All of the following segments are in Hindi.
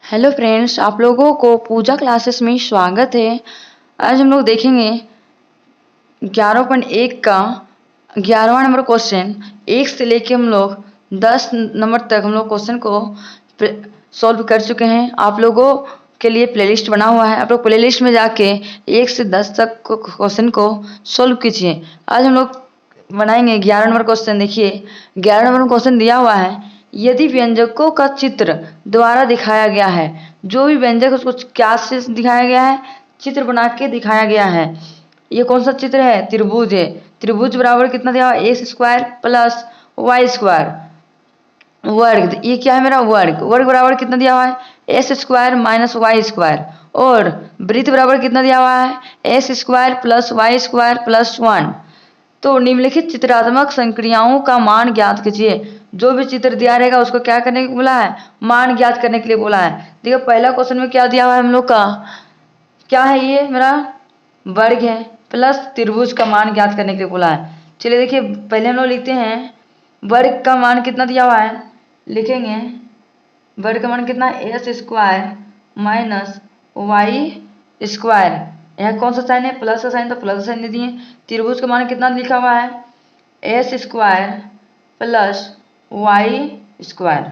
हेलो फ्रेंड्स, आप लोगों को पूजा क्लासेस में स्वागत है। आज हम लोग देखेंगे 11.1 का 11वां नंबर क्वेश्चन। 1 से लेके हम लोग 10 नंबर तक हम लोग क्वेश्चन को सॉल्व कर चुके हैं। आप लोगों के लिए प्लेलिस्ट बना हुआ है, आप लोग प्लेलिस्ट में जाके 1 से 10 तक क्वेश्चन को सॉल्व कीजिए। आज हम लोग बनाएंगे 11 नंबर क्वेश्चन। देखिए 11 नंबर क्वेश्चन दिया हुआ है, यदि व्यंजकों का चित्र द्वारा दिखाया गया है, जो भी व्यंजक उसको क्या से दिखाया गया है, चित्र बना के दिखाया गया है। ये कौन सा चित्र है? त्रिभुज है। त्रिभुज बराबर कितना दिया हुआ है? X square plus Y square वर्ग। ये क्या है मेरा? वर्ग। वर्ग बराबर कितना दिया हुआ है? S square minus Y square. और वृत्त बराबर कितना दिया हुआ है? S square plus Y square plus 1। तो निम्नलिखित चित्रात्मक संक्रियाओं का मान ज्ञात कीजिए। जो भी चित्र दिया रहेगा उसको क्या करने के लिए बोला है? मान ज्ञात करने के लिए बोला है। देखो पहला क्वेश्चन में क्या दिया हुआ है हम लोग का? क्या है? ये मेरा वर्ग है प्लस त्रिभुज का मान ज्ञात करने के लिए बोला है। चलिए देखिए पहले हम लोग लिखते हैं वर्ग का मान कितना दिया हुआ है। लिखेंगे वर्ग का मान कितना? S square minus Y square. यहाँ कौन सा साइन है? प्लस का साइन, तो प्लस साइन दे दिए। त्रिभुज का मान कितना लिखा हुआ है? S square plus Y square.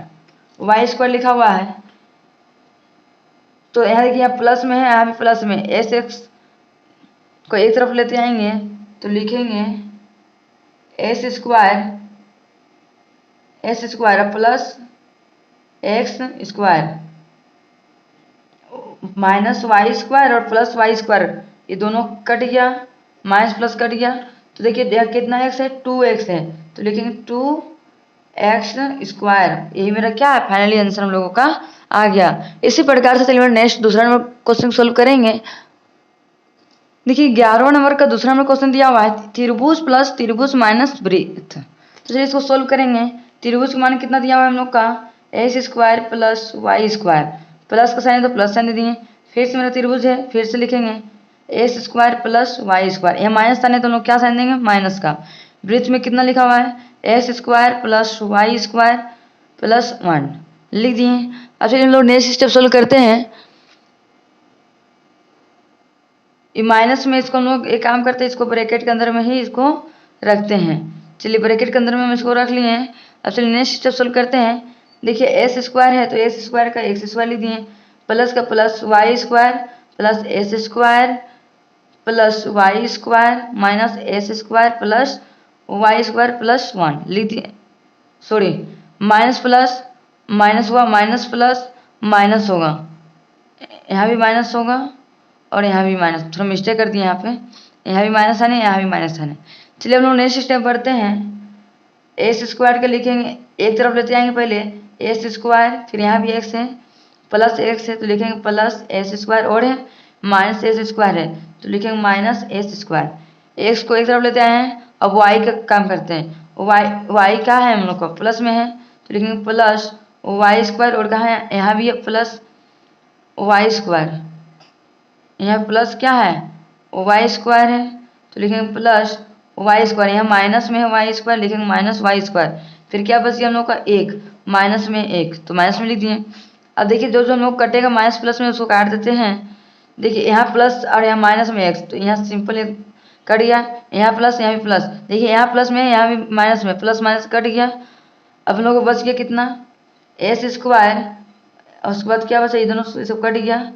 Y square लिखा हुआ है, तो यहाँ देखिए यहाँ प्लस में है, यहाँ भी प्लस में। एस एक्स को एक तरफ लेते आएंगे तो लिखेंगे S square plus X square minus Y square और प्लस वाई स्क्वायर, ये दोनों कट गया, माइनस प्लस कट गया। तो देखिए कितना एक्स है? 2x है, तो लिखेंगे 2x स्क्वायर। यही मेरा क्या है? फाइनली आंसर हम लोगों का आ गया। इसी प्रकार से चलिए नेक्स्ट दूसरा नंबर क्वेश्चन सोल्व करेंगे। देखिए 11वां नंबर का दूसरा नंबर क्वेश्चन दिया हुआ है त्रिभुज प्लस त्रिभुज माइनस वृत्त। तो चलिए इसको सोल्व करेंगे। त्रिभुज का मान कितना दिया हुआ है हम लोग का? S square plus Y square. Plus का साइन तो प्लस साइन दे दिए। फिर से मेरा त्रिभुज है, फिर से लिखेंगे S square plus Y square. यहाँ माइनस साइन है तो हम लोग क्या साइन देंगे? माइनस का। वृत्त में कितना लिखा हुआ है? S square plus Y square plus 1 लिख दिए। अब चलिए हम लोग नेक्स्ट स्टेप सोल्व करते हैं। ये माइनस में इसको हम लोग एक काम करते हैं, इसको ब्रैकेट के अंदर में ही इसको रखते हैं। चलिए ब्रैकेट के अंदर में हम इसको रख लिए हैं। अब चलिए नेक्स्ट स्टेप सोल्व करते हैं। देखिए एस स्क्वायर है तो एस स्क्वायर का एक्स स्क्वायर लिख दिए, प्लस का plus Y square plus S square plus Y square minus S square plus Y square plus 1 लिख दिए। सॉरी, माइनस प्लस माइनस हुआ, माइनस प्लस माइनस होगा, यहाँ भी माइनस होगा और यहाँ भी माइनस। थोड़ा मिस्टेक कर दिए यहाँ पे, यहाँ भी माइनस आने, यहाँ भी माइनस आने। चलिए हम लोग नेक्स्ट स्टेप बढ़ते हैं। एस स्क्वायर के लिखेंगे, एक तरफ लेते जाएंगे पहले एस स्क्वायर, फिर यहाँ भी एक्स है प्लस एक्स है तो लिखेंगे प्लस एस स्क्वायर, और है माइनस एस स्क्वायर है तो लिखेंगे माइनस एस स्क्वायर। एक्स को एक तरफ लेते आए हैं, अब वाई का काम करते हैं। वाई क्या है हम लोग का? प्लस में है तो लिखेंगे प्लस वाई स्क्वायर, और कहाँ है? यहाँ भी है प्लस वाई स्क्वायर। यहाँ प्लस क्या है? वाई स्क्वायर है तो लिखेंगे प्लस वाई स्क्वायर। यहाँ माइनस में है वाई स्क्वायर, लिखेंगे माइनस वाई स्क्वायर। फिर क्या बच गया हम लोग का? एक, माइनस में एक, तो माइनस में लिख दिए। अब देखिए जो जो हम लोग कटेगा माइनस प्लस में उसको काट देते हैं। देखिए यहाँ प्लस और यहाँ माइनस में एक्स, तो यहाँ सिंपल कट गया। यहाँ प्लस, यहाँ भी प्लस। देखिए यहाँ प्लस में, यहाँ भी माइनस में, प्लस माइनस कट गया। अब हम लोग को बच गया कितना? एस स्क्वायर, और उसके बाद क्या बचा? ये दोनों सब कट गया,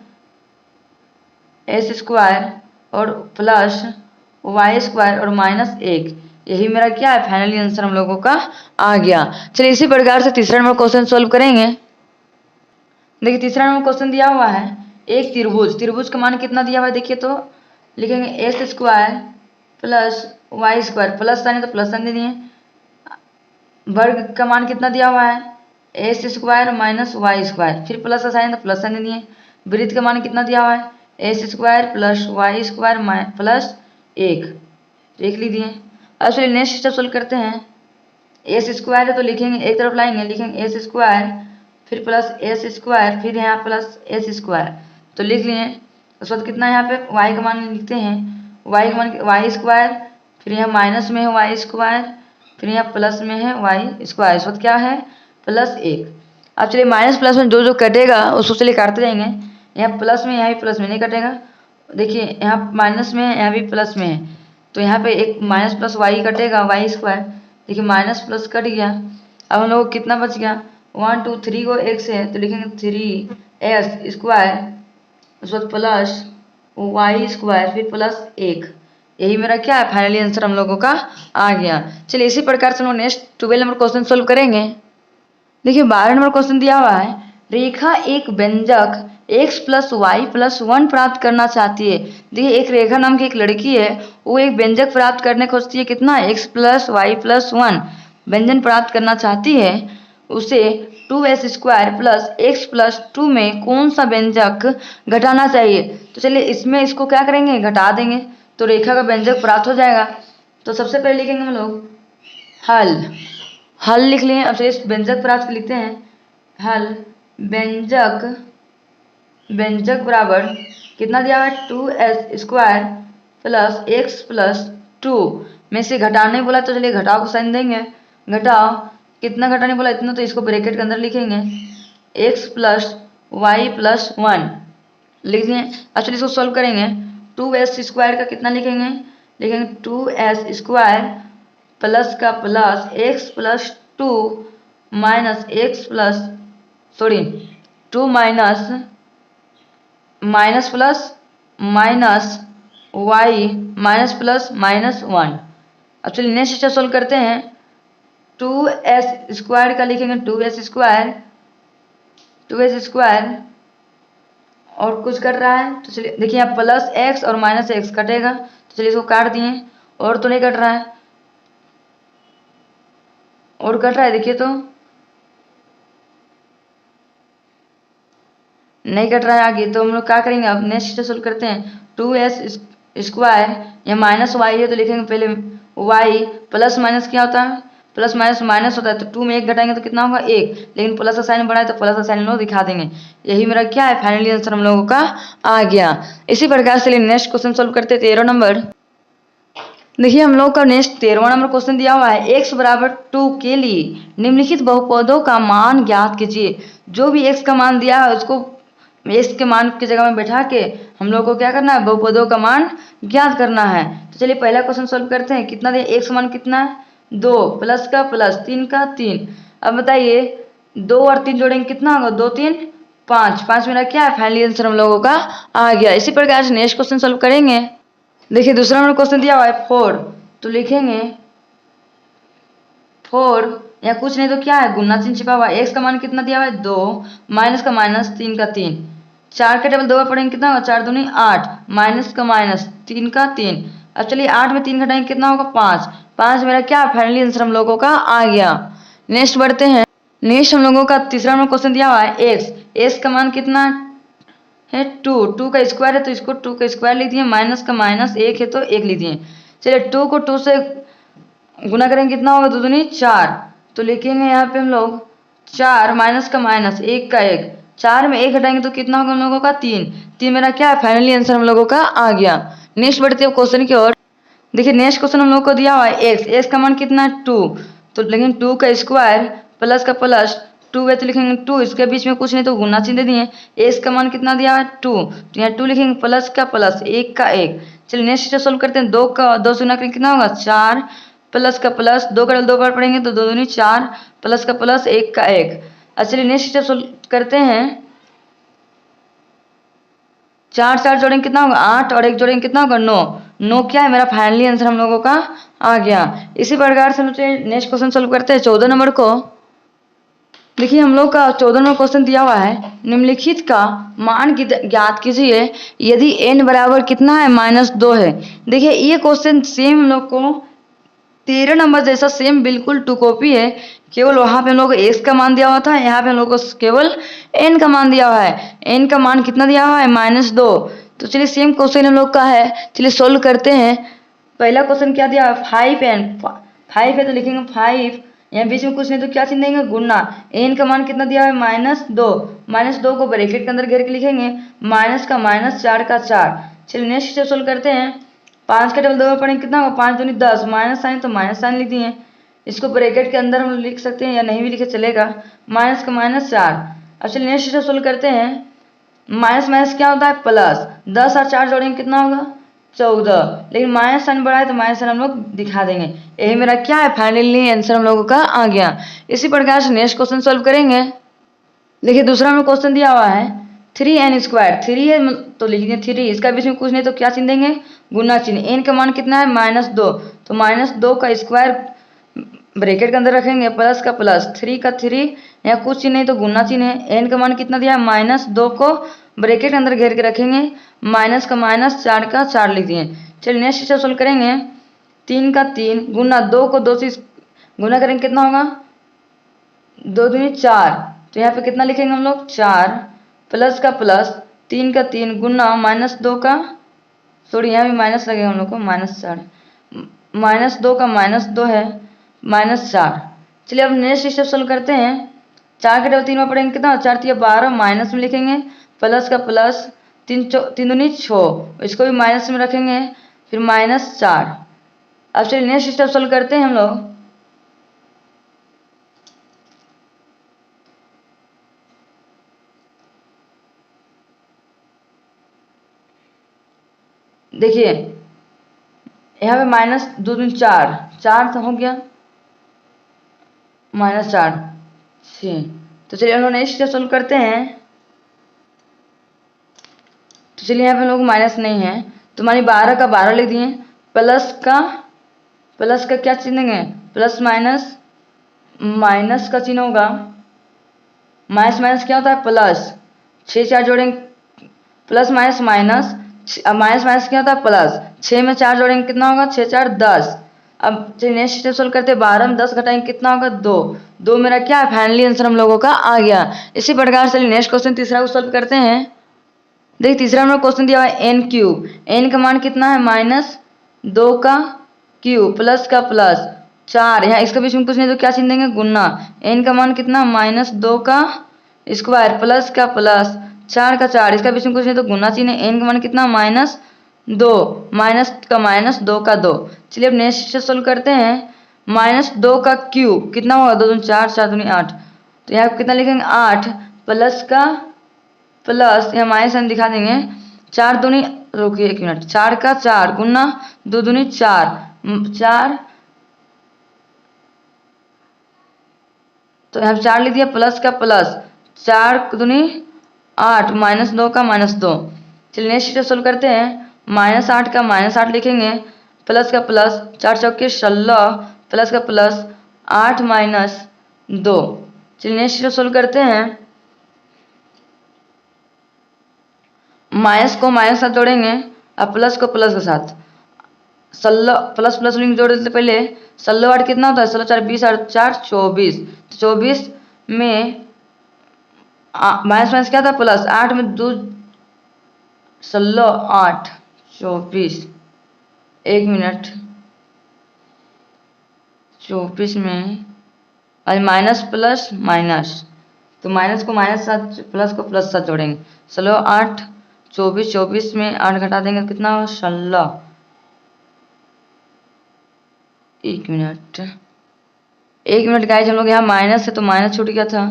एस स्क्वायर और प्लस वाई स्क्वायर और माइनस एक। यही मेरा क्या है? फाइनली आंसर हम लोगों का आ गया। चलिए इसी प्रकार से तीसरा नंबर क्वेश्चन सोल्व करेंगे। देखिए तीसरा नंबर क्वेश्चन दिया हुआ है एक त्रिभुज। त्रिभुज का मान कितना दिया हुआ है? देखिए तो लिखेंगे S square plus Y square, plus sign तो प्लस साइन दे दिए। वर्ग का मान कितना दिया हुआ है? S square minus Y square, फिर प्लस का साइन तो प्लस साइन दे दिए। वृत्त का मान कितना दिया हुआ है? S square plus Y square plus एक, तो एक लिख दिए। अब चलिए नेक्स्ट स्टेप सोल्व करते हैं। एस स्क्वायर है तो लिखेंगे, एक तरफ लाएंगे, लिखेंगे एस स्क्वायर फिर प्लस एस स्क्वायर, फिर यहाँ प्लस एस स्क्वायर, तो लिख लिए। उसके बाद कितना यहाँ पे वाई का मान लिखते हैं, वाई का मान वाई स्क्वायर, फिर यहाँ माइनस में है वाई स्क्वायर, फिर यहाँ प्लस में है वाई स्क्वायर। इस वक्त क्या है? प्लस एक। अब चलिए माइनस प्लस में जो जो कटेगा उसको चलिए काटते जाएंगे। यहाँ प्लस में, यहाँ भी प्लस में नहीं कटेगा। देखिए यहाँ माइनस में है, यहाँ भी प्लस में है, तो यहाँ पे एक माइनस प्लस वाई कटेगा, वाई स्क्वायर। देखिए माइनस प्लस कट गया। अब हम लोग को कितना बच गया, 1 2 3 को एक से है तो लिखेंगे 3x स्क्वायर, उसके बाद प्लस वाई स्क्वायर, फिर प्लस 1। यही मेरा क्या है, फाइनली आंसर हम लोगों का आ गया। चलिए इसी प्रकार से हम लोग नेक्स्ट 12 नंबर क्वेश्चन सोल्व करेंगे। देखिए 12 नंबर क्वेश्चन दिया हुआ है, रेखा एक व्यंजक x प्लस वाई प्लस 1 प्राप्त करना चाहती है। देखिए एक रेखा नाम की एक लड़की है, वो एक व्यंजक प्राप्त करने खोजती है, कितना, x प्लस वाई प्लस 1 व्यंजन प्राप्त करना चाहती है। उसे 2s square plus x plus 2 में कौन सा व्यंजक घटाना चाहिए। तो चलिए इसमें इसको क्या करेंगे, घटा देंगे, तो रेखा का व्यंजक प्राप्त हो जाएगा। तो सबसे पहले लिखेंगे हम लोग हल, हल लिख लिए। अब इस व्यंजक प्राप्त लिखते हैं, हल व्यंजक, व्यंजक बराबर कितना दिया हुआ है, 2s square plus x plus 2 में से घटाने बोला तो चलिए घटाओ को साइन देंगे। घटाओ कितना घटाने बोला, इतना, तो इसको ब्रैकेट के अंदर लिखेंगे, x प्लस वाई प्लस 1 लिख दिए। अब चलिए इसको सॉल्व करेंगे। 2s स्क्वायर का कितना लिखेंगे, लिखेंगे 2s स्क्वायर प्लस का plus x plus 2 minus x plus 2 minus plus minus Y minus plus minus 1। अब चलिए नेक्स्ट स्टेप सोल्व करते हैं। 2s स्क्वायर का लिखेंगे 2s स्क्वायर और कुछ कट रहा है, तो चलिए देखिए यहाँ प्लस x और माइनस x कटेगा, तो चलिए इसको काट दिए। और तो नहीं कट रहा है, और कट रहा है, देखिए तो नहीं कट रहा है आगे, तो हम लोग क्या करेंगे, अब नेक्स्ट स्टेप सोल्व करते हैं। 2s स्क्वायर, यहाँ माइनस वाई है तो लिखेंगे पहले y, प्लस माइनस क्या होता है, प्लस माइनस माइनस होता है, तो 2 में 1 घटाएंगे तो कितना होगा 1, लेकिन प्लस का साइन बड़ा है तो प्लस का साइन हम लोग दिखा देंगे। यही मेरा क्या है, फाइनली आंसर हम लोगों का आ गया। इसी प्रकार से नेक्स्ट क्वेश्चन सोल्व करते हैं 13 नंबर। देखिए हम लोग का नेक्स्ट 13वां नंबर क्वेश्चन दिया हुआ है, x बराबर 2 के लिए निम्नलिखित बहुपदों का मान ज्ञात कीजिए। जो भी x का मान दिया है उसको x के मान की जगह में बैठा के हम लोग को क्या करना है, बहुपदों का मान ज्ञात करना है। तो चलिए पहला क्वेश्चन सोल्व करते हैं। कितना दिया, x मान कितना है 2, प्लस का प्लस 3 का 3। अब बताइए 2 और 3 जोड़ेंगे कितना होगा, 2 3 5, 5 मेरा क्या है, फाइनली आंसर हम लोगों का आ गया। इसी प्रकार से नेक्स्ट क्वेश्चन सोल्व करेंगे। देखिए दूसरा नंबर क्वेश्चन दिया हुआ है 4, तो लिखेंगे 4, या कुछ नहीं तो क्या है, गुना चिन्ह छिपा हुआ है। x का मान कितना दिया हुआ है 2, माइनस का माइनस 3 का 3, 4 के टेबल 2 बार पढ़ेंगे कितना होगा, 4 दूनी 8, माइनस का माइनस 3 का 3। अब चलिए 8 में 3 घटाएंगे कितना होगा 5, 5 मेरा क्या, फाइनली आंसर हम लोगों का आ गया। नेक्स्ट बढ़ते हैं। नेक्स्ट हम लोगों का तीसरा नंबर क्वेश्चन दिया हुआ है x का मान कितना है 2 का स्क्वायर है तो इसको 2 का स्क्वायर लिख दिए, माइनस का माइनस 1 है तो 1 लिख दिए। चलिए 2 को 2 से गुना करेंगे कितना होगा, 2 दूनी 4, तो लिखेंगे यहाँ पे हम लोग 4 माइनस का माइनस 1 का 1, 4 में 1 घटाएंगे तो कितना होगा हम लोगों का 3 मेरा क्या है, फाइनली आंसर हम लोगों का आ गया। नेक्स्ट बढ़ते हैं क्वेश्चन की ओर। देखिए नेक्स्ट क्वेश्चन हम लोग को दिया हुआ है x का मान कितना है 2, तो लेकिन 2 का स्क्वायर प्लस का प्लस 2 है तो लिखेंगे 2, इसके बीच में कुछ नहीं तो गुना चिन्ह दे दिए। x का मान कितना दिया है 2, तो यहाँ 2 लिखेंगे प्लस का प्लस 1 का 1। चलिए नेक्स्ट स्टेप सोल्व करते हैं। 2 का 2 से गुना करेंगे कितना होगा 4, प्लस का प्लस 2 का 2 बार पढ़ेंगे तो 2 दूनी 4, प्लस का प्लस 1 का 1। चलिए नेक्स्ट स्टेप सोल्व करते हैं। 4 4 जोड़ेंगे कितना होगा 8, और 1 जोड़ेंगे कितना होगा 9 क्या है, मेरा फाइनली आंसर हम लोगों का आ गया। इसी प्रकार से हम नेक्स्ट क्वेश्चन सोल्व करते हैं 14 नंबर को। देखिए हम लोग का 14 नंबर क्वेश्चन दिया हुआ है, निम्नलिखित का मान ज्ञात कीजिए यदि n बराबर कितना है -2 है। देखिए ये क्वेश्चन सेम हम लोग को 13 नंबर जैसा सेम बिल्कुल टू कॉपी है, केवल वहाँ पे हम लोग को x का मान दिया हुआ था, यहाँ पे हम लोग को केवल n का मान दिया हुआ है। n का मान कितना दिया हुआ है -2, तो चलिए सेम क्वेश्चन हम लोग का है, चलिए सोल्व करते हैं। पहला क्वेश्चन क्या दिया 5 है तो लिखेंगे 5, यहाँ बीच में कुछ नहीं तो क्या चिन्ह देंगे गुना। n का मान कितना दिया है -2 को ब्रैकेट के अंदर घेर के लिखेंगे, माइनस का माइनस 4 का 4। चलिए नेक्स्ट स्टेप सोल्व करते हैं। 5 का टेबल 2 बार पढ़ेंगे कितना होगा 5 दूनी 10, माइनस साइन तो माइनस साइन लिख दिए। इसको ब्रैकेट के अंदर हम लिख सकते हैं या नहीं भी लिखे चलेगा, माइनस का माइनस 4। अब चलिए नेक्स्ट स्टेप सोल्व करते हैं। माइनस माइनस क्या होता है प्लस, 10 और 4 जोड़ेंगे कितना होगा 14, लेकिन माइनस साइन बड़ा है तो माइनस साइन हम लोग दिखा देंगे। यही मेरा क्या है फाइनली आंसर हम लोगों का आ गया। इसी प्रकार से नेक्स्ट क्वेश्चन सोल्व करेंगे। देखिए दूसरा में क्वेश्चन दिया हुआ है 3n², 3 है तो लिखेंगे 3, इसका बीच में कुछ नहीं तो क्या चिन्ह देंगे गुना चिन्ह। n का मान कितना है -2, तो -2 का स्क्वायर ब्रैकेट के अंदर रखेंगे, प्लस का प्लस, 3 का 3, यहाँ कुछ चिन्ह नहीं तो गुना चिन्ह है। n का मान कितना दिया है -2 को ब्रैकेट के अंदर घेर के रखेंगे, माइनस का माइनस, 4 का 4 लिख दिए। चलिए नेक्स्ट स्टेप सोल्व करेंगे। 3 का 3 गुना 2 को 2 से गुना करेंगे कितना होगा 2 दूनी 4, तो यहाँ पे कितना लिखेंगे हम लोग 4, प्लस का प्लस, 3 का 3 गुना -2 का, सॉरी यहाँ भी माइनस लगेगा हम लोग को -4, -2 का -2 है -4। चलिए अब नेक्स्ट स्टेप सोल्व करते हैं। 4 के डबल 3 में पढ़ेंगे कितना 4 3 12, माइनस में लिखेंगे, प्लस का प्लस, 3 दूनी 6, इसको भी माइनस में रखेंगे, फिर -4। अब चलिए नेक्स्ट स्टेप सोल्व करते हैं हम लोग। देखिए यहाँ पे -2 दूनी 4, 4 तो हो गया, -4 6। तो चलिए हम लोग नेक्स्ट स्टेप सोल्व करते हैं। तो चलिए यहाँ पे लोग माइनस नहीं है तो मानी 12 का 12 लिख दिए, प्लस का क्या चिन्ह देंगे प्लस माइनस, माइनस का चिन्ह होगा, माइनस माइनस क्या होता है प्लस, 6 4 जोड़ेंगे plus minus minus, minus minus क्या होता है प्लस, 6 में 4 जोड़ेंगे कितना होगा 6 4 10। अब चलिए नेक्स्ट स्टेप सोल्व करते हैं। 12 में 10 घटाएंगे कितना होगा 2 मेरा क्या है फाइनली आंसर हम लोगों का आ गया। इसी प्रकार से नेक्स्ट क्वेश्चन तीसरा को सोल्व करते हैं। देखिए तीसरा में क्वेश्चन दिया हुआ है n³, n का मान कितना है -2 का क्यूब, प्लस का प्लस 4, यहाँ इसके बीच में कुछ नहीं तो क्या चिन्ह देंगे गुना, n का मान कितना -2 का स्क्वायर, प्लस का प्लस, 4 का 4, इसका बीच में कुछ नहीं तो गुना चिन्ह है, n का मान कितना -2, माइनस का -2 का 2। चलिए अब नेक्स्ट सोल्व करते हैं। -2 का क्यूब कितना होगा 2 दूनी 4 4 दूनी 8, तो यहाँ कितना लिखेंगे 8, प्लस का प्लस, यहाँ माइनस हम दिखा देंगे, 4 दूनी, रुकिए 1 मिनट, 4 का 4 गुना 2 दूनी 4, 4, तो यहाँ 4 लिख दिया, प्लस का प्लस, 4 दूनी 8, -2 का -2। चलिए नेक्स्ट स्टेप सोल्व करते हैं। -8 का -8 लिखेंगे, प्लस का प्लस, 4 चौके 16, प्लस का प्लस 8 -2। चलिए नेक्स्ट स्टेप सोल्व करते हैं। माइनस को माइनस साथ जोड़ेंगे और प्लस को प्लस के साथ, 16 प्लस प्लस लिंक जोड़ देते पहले, 16 8 कितना होता है 16 4 20 और 4 24, 24 में माइनस माइनस क्या था प्लस, 8 में 2 16 8 24, 1 मिनट, 24 में और माइनस प्लस माइनस, तो माइनस को माइनस साथ प्लस को प्लस साथ जोड़ेंगे, 16 8 24, 24 में 8 घटा देंगे कितना हो 16, 1 मिनट गाइज, हम लोग यहाँ माइनस है तो माइनस छूट गया था,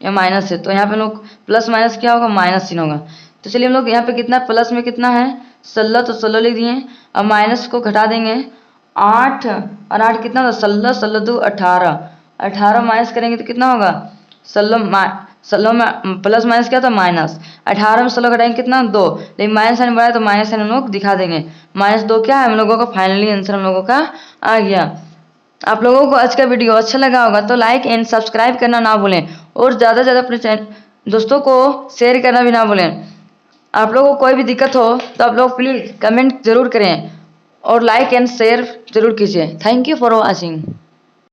यहाँ माइनस है तो यहाँ पे लोग प्लस माइनस क्या होगा माइनस चिन्ह होगा। तो चलिए हम लोग यहाँ पे कितना प्लस में कितना है 16, तो 16 लिख दिए, अब माइनस को घटा देंगे, 8 और 8 कितना होगा 16, 16 2 18, 18 माइनस करेंगे तो कितना होगा 16 में प्लस माइनस क्या था माइनस, 18 में 16 घटाएंगे कितना 2, लेकिन माइनस साइन बढ़ा है तो माइनस साइन हम लोग दिखा देंगे, -2 क्या है हम लोगों का फाइनली आंसर हम लोगों का आ गया। आप लोगों को आज का वीडियो अच्छा लगा होगा तो लाइक एंड सब्सक्राइब करना ना भूलें और ज़्यादा से ज़्यादा अपने दोस्तों को शेयर करना भी ना भूलें। आप लोगों को कोई भी दिक्कत हो तो आप लोग प्लीज़ कमेंट ज़रूर करें और लाइक एंड शेयर ज़रूर कीजिए। Thank you for watching.